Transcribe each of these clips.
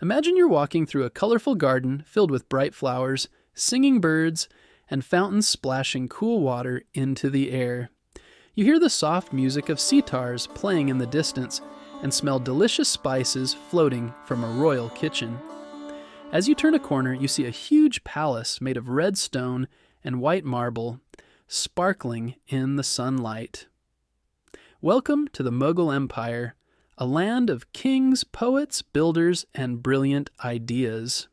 Imagine you're walking through a colorful garden filled with bright flowers, singing birds, and fountains splashing cool water into the air. You hear the soft music of sitars playing in the distance and smell delicious spices floating from a royal kitchen. As you turn a corner, you see a huge palace made of red stone and white marble, sparkling in the sunlight. Welcome to the Mughal Empire, a land of kings, poets, builders, and brilliant ideas.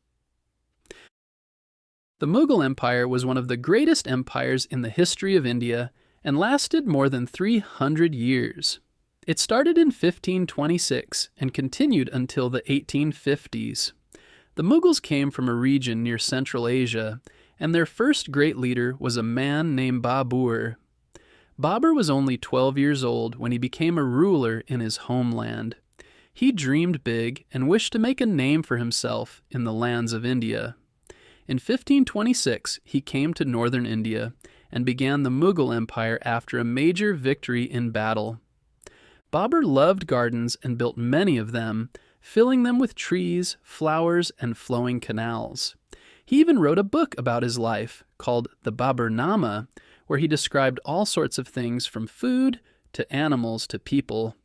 The Mughal Empire was one of the greatest empires in the history of India and lasted more than 300 years. It started in 1526 and continued until the 1850s. The Mughals came from a region near Central Asia, and their first great leader was a man named Babur. Babur was only 12 years old when he became a ruler in his homeland. He dreamed big and wished to make a name for himself in the lands of India. In 1526, he came to northern India and began the Mughal Empire after a major victory in battle. Babur loved gardens and built many of them, filling them with trees, flowers, and flowing canals. He even wrote a book about his life called the Baburnama, where he described all sorts of things from food to animals to people.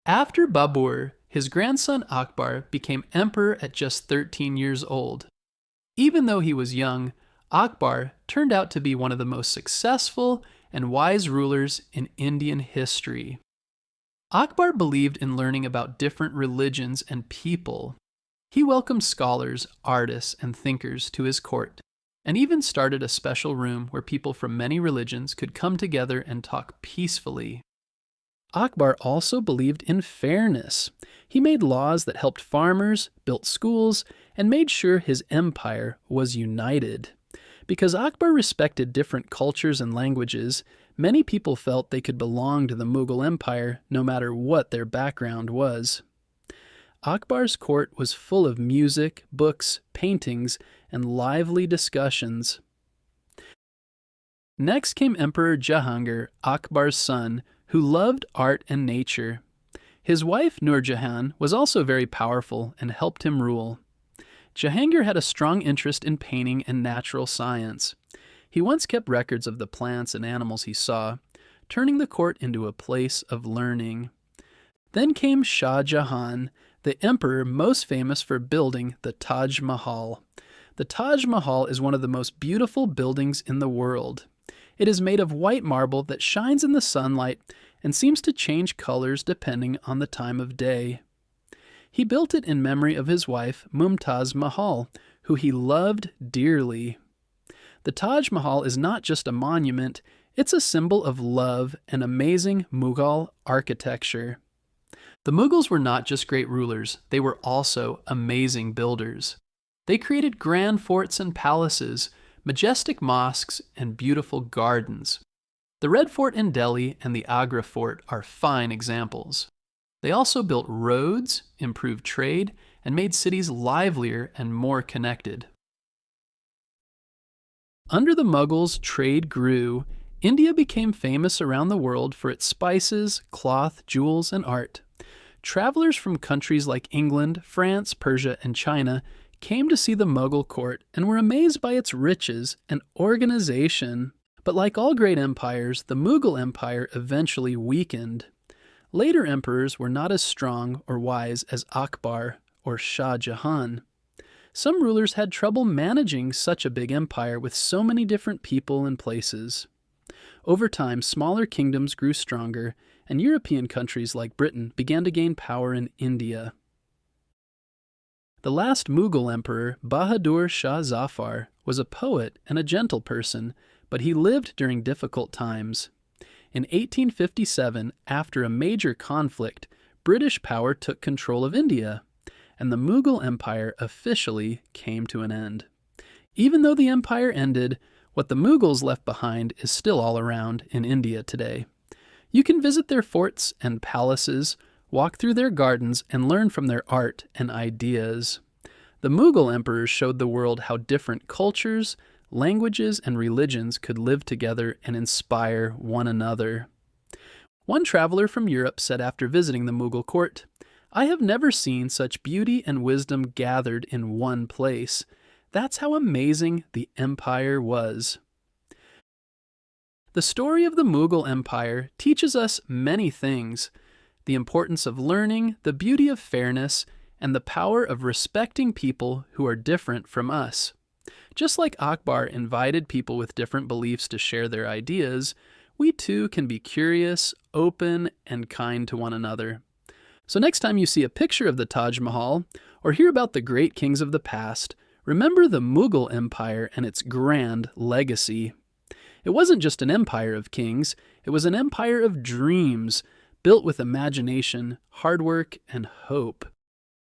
After Babur, his grandson Akbar became emperor at just 13 years old. Even though he was young, Akbar turned out to be one of the most successful and wise rulers in Indian history. Akbar believed in learning about different religions and people. He welcomed scholars, artists, and thinkers to his court, and even started a special room where people from many religions could come together and talk peacefully. Akbar also believed in fairness. He made laws that helped farmers, built schools, and made sure his empire was united. Because Akbar respected different cultures and languages, many people felt they could belong to the Mughal Empire no matter what their background was. Akbar's court was full of music, books, paintings, and lively discussions. Next came Emperor Jahangir, Akbar's son, who loved art and nature. His wife, Nur Jahan, was also very powerful and helped him rule. Jahangir had a strong interest in painting and natural science. He once kept records of the plants and animals he saw, turning the court into a place of learning. Then came Shah Jahan, the emperor most famous for building the Taj Mahal. The Taj Mahal is one of the most beautiful buildings in the world. It is made of white marble that shines in the sunlight and seems to change colors depending on the time of day. He built it in memory of his wife, Mumtaz Mahal, who he loved dearly. The Taj Mahal is not just a monument, it's a symbol of love and amazing Mughal architecture. The Mughals were not just great rulers, they were also amazing builders. They created grand forts and palaces, majestic mosques, and beautiful gardens. The Red Fort in Delhi and the Agra Fort are fine examples. They also built roads, improved trade, and made cities livelier and more connected. Under the Mughals, trade grew. India became famous around the world for its spices, cloth, jewels, and art. Travelers from countries like England, France, Persia, and China came to see the Mughal court and were amazed by its riches and organization. But like all great empires, the Mughal Empire eventually weakened. Later emperors were not as strong or wise as Akbar or Shah Jahan. Some rulers had trouble managing such a big empire with so many different people and places. Over time, smaller kingdoms grew stronger, and European countries like Britain began to gain power in India. The last Mughal emperor, Bahadur Shah Zafar, was a poet and a gentle person, but he lived during difficult times. In 1857, after a major conflict, British power took control of India, and the Mughal Empire officially came to an end. Even though the empire ended, what the Mughals left behind is still all around in India today. You can visit their forts and palaces, walk through their gardens, and learn from their art and ideas. The Mughal emperors showed the world how different cultures, languages, and religions could live together and inspire one another. One traveler from Europe said after visiting the Mughal court, I have never seen such beauty and wisdom gathered in one place. That's how amazing the empire was. The story of the Mughal Empire teaches us many things: the importance of learning, the beauty of fairness, and the power of respecting people who are different from us. Just like Akbar invited people with different beliefs to share their ideas, we too can be curious, open, and kind to one another. So next time you see a picture of the Taj Mahal, or hear about the great kings of the past, remember the Mughal Empire and its grand legacy. It wasn't just an empire of kings, it was an empire of dreams, built with imagination, hard work, and hope.